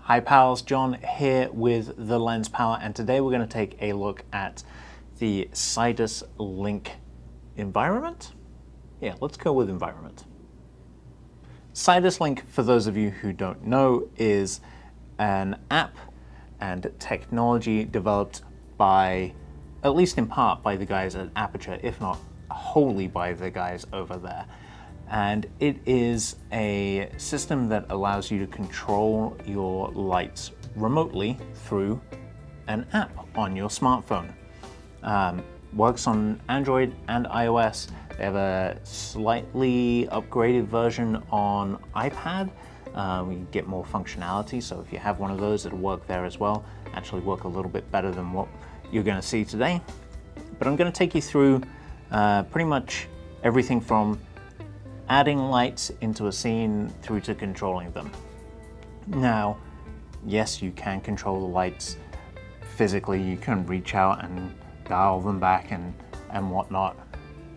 Hi pals, John here with the Lens Power, and today we're going to take a look at the Sidus Link environment. Yeah, let's go with environment. Sidus Link, for those of you who don't know, is an app and technology developed by, at least in part, by the guys at Aperture, if not wholly by the guys over there. And it is a system that allows you to control your lights remotely through an app on your smartphone. Works on Android and iOS. They have a slightly upgraded version on iPad. We get more functionality, so if you have one of those, it'll work there as well. Actually work a little bit better than what you're going to see today. But I'm going to take you through pretty much everything from adding lights into a scene through to controlling them. Now, yes, you can control the lights physically. You can reach out and dial them back and whatnot,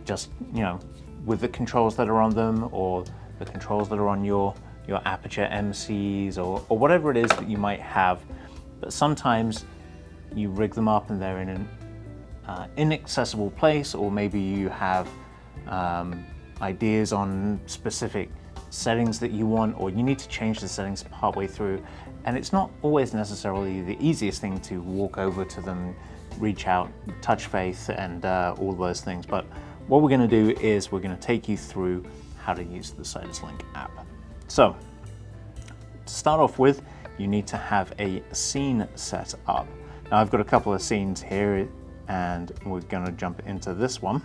just, you know, with the controls that are on them, or the controls that are on your Aperture MCs, or whatever it is that you might have. But sometimes you rig them up and they're in an inaccessible place, or maybe you have ideas on specific settings that you want, or you need to change the settings partway through, and it's not always necessarily the easiest thing to walk over to them, reach out, touch faith, and all those things. But what we're going to do is we're going to take you through how to use the Sidus Link app. So to start off with, you need to have a scene set up. Now I've got a couple of scenes here, and we're going to jump into this one.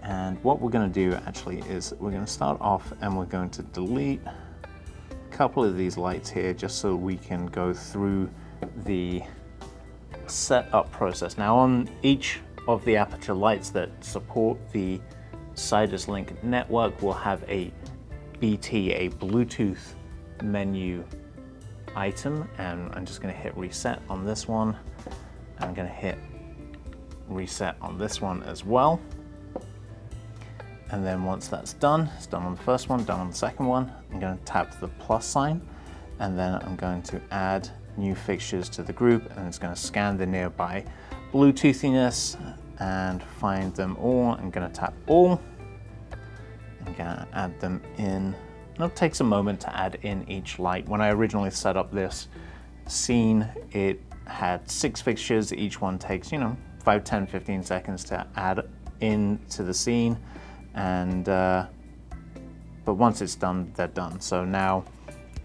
And what we're going to do actually is we're going to start off and we're going to delete a couple of these lights here, just so we can go through the setup process. Now, on each of the Aperture lights that support the Sidus Link network, will have a BT, a Bluetooth menu item, and I'm just going to hit reset on this one. I'm going to hit reset on this one as well. And then once that's done, it's done on the first one, done on the second one, I'm going to tap the plus sign, and then I'm going to add new fixtures to the group, and it's going to scan the nearby Bluetoothiness and find them all. I'm going to tap all. I'm going to add them in. And it takes a moment to add in each light. When I originally set up this scene, it had 6 fixtures. Each one takes, 5, 10, 15 seconds to add into the scene. And but once it's done, they're done. So now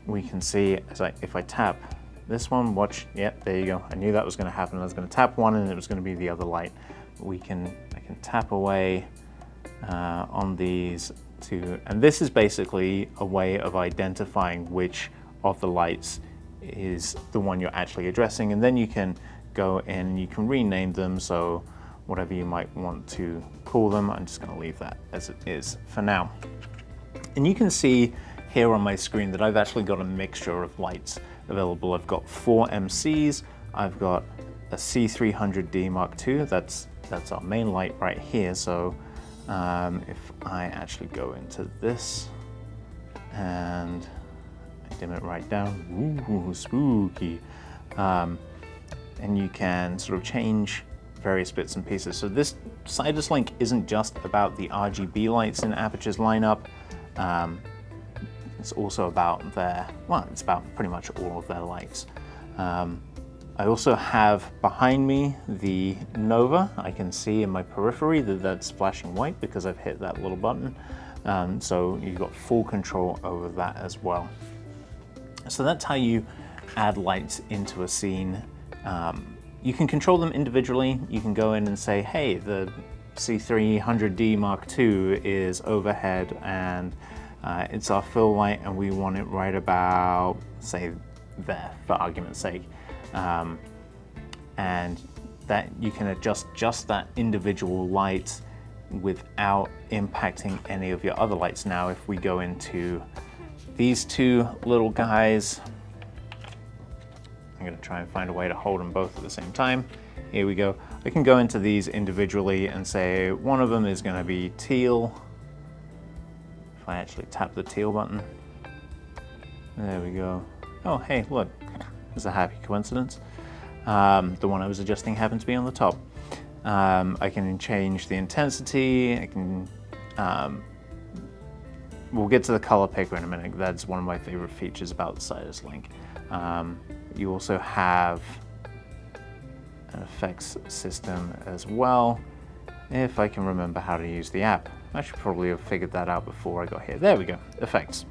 we can see, if I tap this one, watch, yep, there you go. I knew that was going to happen. I was going to tap one and it was going to be the other light. I can tap away on these two, and this is basically a way of identifying which of the lights is the one you're actually addressing, and then you can go in and you can rename them, so whatever you might want to call them. I'm just going to leave that as it is for now. And you can see here on my screen that I've actually got a mixture of lights available. I've got 4 MCs, I've got a C300D Mark II, that's our main light right here. So if I actually go into this and I dim it right down, ooh, spooky, and you can sort of change various bits and pieces. So this Sidus Link isn't just about the RGB lights in Aperture's lineup. It's also about it's about pretty much all of their lights. I also have behind me the Nova. I can see in my periphery that that's flashing white because I've hit that little button. So you've got full control over that as well. So that's how you add lights into a scene. You can control them individually. You can go in and say, hey, the C300D Mark II is overhead, and it's our fill light, and we want it right about, say, there, for argument's sake. And that you can adjust just that individual light without impacting any of your other lights. Now, if we go into these two little guys, I'm going to try and find a way to hold them both at the same time. Here we go. I can go into these individually and say one of them is going to be teal. If I actually tap the teal button, there we go. oh hey, look, there's a happy coincidence. The one I was adjusting happened to be on the top. I can change the intensity. I can. We'll get to the color picker in a minute. That's one of my favorite features about the Sidus link. You also have an effects system as well, if I can remember how to use the app. I should probably have figured that out before I got here. There we go, effects.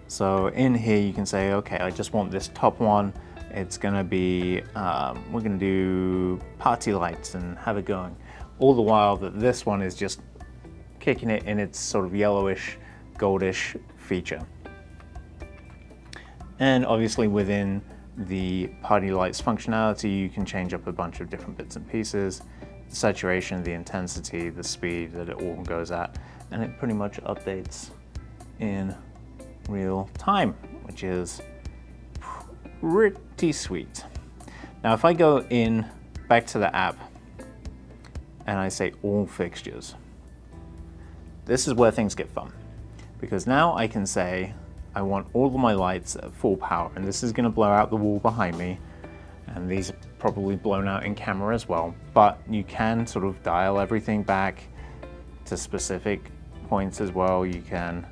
So in here you can say, okay, I just want this top one. It's gonna be, we're gonna do party lights and have it going. All the while that this one is just kicking it in its sort of yellowish, goldish feature. And obviously within the party lights functionality, you can change up a bunch of different bits and pieces, the saturation, the intensity, the speed that it all goes at, and it pretty much updates in real time, which is pretty sweet. Now, if I go in back to the app and I say all fixtures, this is where things get fun, because now I can say I want all of my lights at full power, and this is going to blow out the wall behind me, and these are probably blown out in camera as well, but you can sort of dial everything back to specific points as well. You can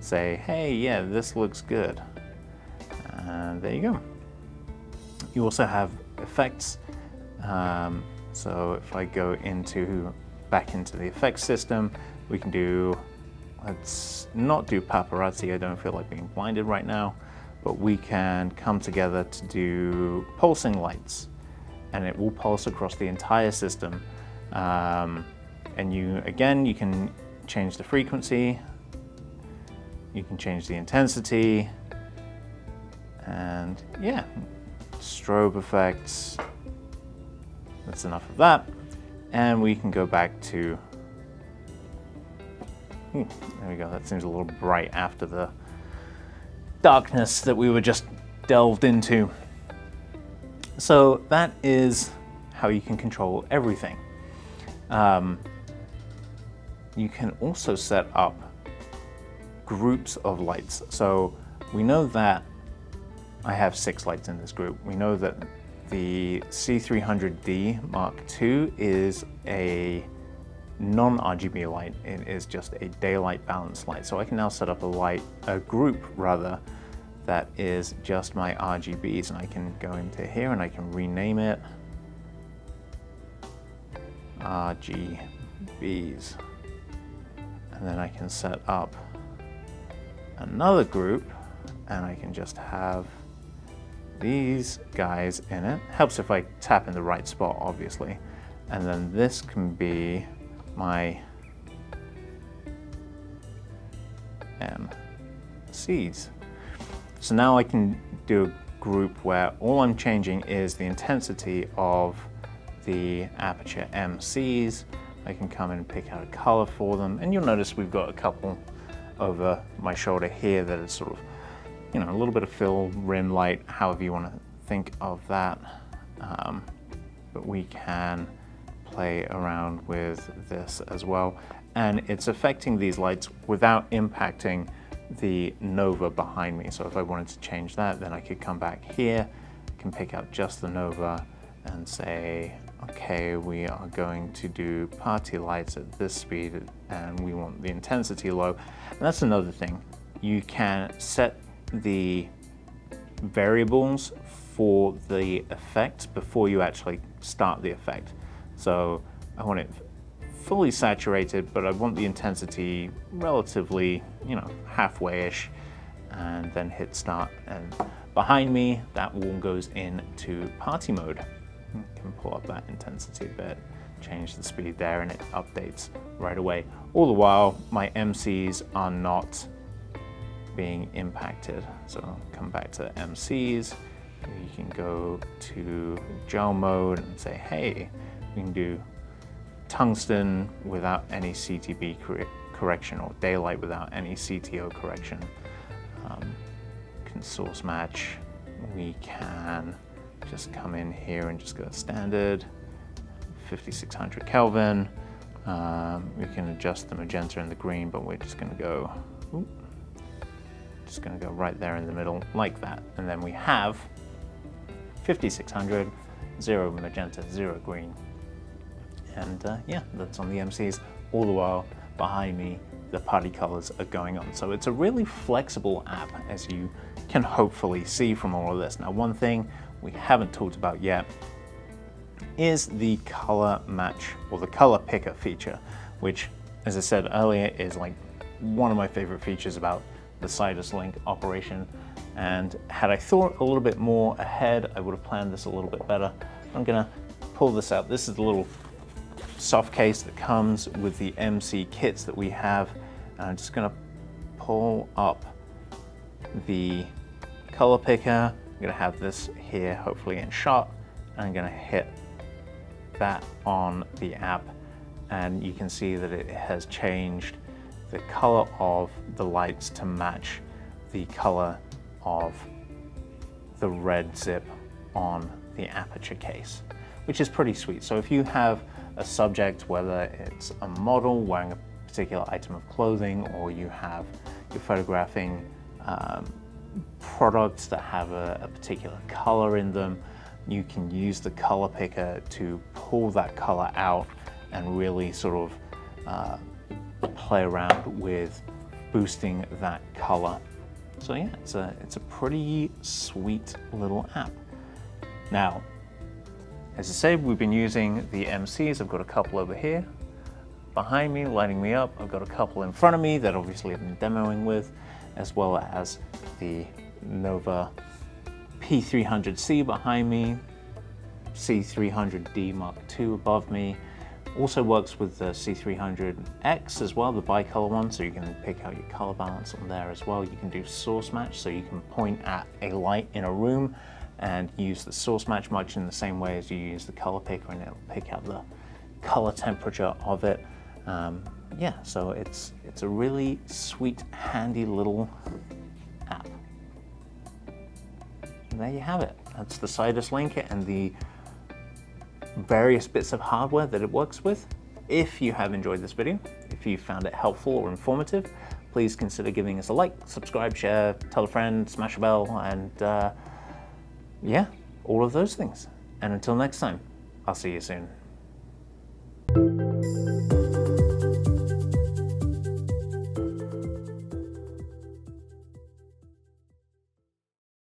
say, hey, yeah, this looks good, and there you go. You also have effects, so if I go back into the effects system, we can do, let's not do paparazzi, I don't feel like being blinded right now, but we can come together to do pulsing lights, and it will pulse across the entire system. And you can change the frequency, you can change the intensity, and yeah, strobe effects, that's enough of that. And we can go back to, there we go, that seems a little bright after the darkness that we were just delved into. So that is how you can control everything. You can also set up groups of lights. So we know that I have 6 lights in this group. We know that the C300D Mark II is a non-RGB light. It is just a daylight balance light. So I can now set up a group that is just my RGBs, and I can go into here and I can rename it RGBs, and then I can set up another group and I can just have these guys in it. Helps if I tap in the right spot, obviously. And then this can be my MCs. So now I can do a group where all I'm changing is the intensity of the aperture MCs. I can come in and pick out a color for them, and you'll notice we've got a couple over my shoulder here that is sort of, you know, a little bit of fill, rim light, however you want to think of that. But we can play around with this as well, and it's affecting these lights without impacting the nova behind me. So if I wanted to change that, then I could come back here, can pick out just the nova and say, okay, we are going to do party lights at this speed and we want the intensity low. And that's another thing. You can set the variables for the effect before you actually start the effect. So I want it fully saturated, but I want the intensity relatively, you know, halfway-ish, and then hit start. And behind me, that wall goes into party mode. You can pull up that intensity a bit, change the speed there, and it updates right away. All the while, my MCs are not being impacted. So come back to MCs. You can go to gel mode and say, hey, we can do tungsten without any CTB correction, or daylight without any CTO correction. Can source match. We can just come in here and just go standard, 5600 Kelvin. We can adjust the magenta and the green, but we're just going to go Just going to go right there in the middle like that. And then we have 5600, 0 magenta, 0 green. And yeah, that's on the MCs. All the while behind me, the party colors are going on. So it's a really flexible app, as you can hopefully see from all of this. Now, one thing we haven't talked about yet is the color match, or the color picker feature, which, as I said earlier, is like one of my favorite features about the Sidus Link operation. And had I thought a little bit more ahead, I would have planned this a little bit better. I'm gonna pull this out. This is the little soft case that comes with the MC kits that we have. And I'm just gonna pull up the color picker. I'm gonna have this here, hopefully in shot. And I'm gonna hit that on the app, and you can see that it has changed the color of the lights to match the color of the red zip on the aperture case, which is pretty sweet. So if you have a subject, whether it's a model wearing a particular item of clothing, or you're photographing products that have a particular color in them, you can use the color picker to pull that color out and really sort of play around with boosting that color. So yeah, it's a pretty sweet little app. Now, as I said, we've been using the MCs. I've got a couple over here behind me, lighting me up. I've got a couple in front of me that obviously I've been demoing with, as well as the Nova P300C behind me, C300D Mark II above me. Also works with the C300X as well, the bicolor one, so you can pick out your color balance on there as well. You can do source match, so you can point at a light in a room and use the source match much in the same way as you use the color picker, and it'll pick out the color temperature of it. Yeah, so it's a really sweet, handy little app. And there you have it. That's the Sidus Link and the various bits of hardware that it works with. If you have enjoyed this video, if you found it helpful or informative, please consider giving us a like, subscribe, share, tell a friend, smash a bell, and yeah, all of those things. And until next time, I'll see you soon.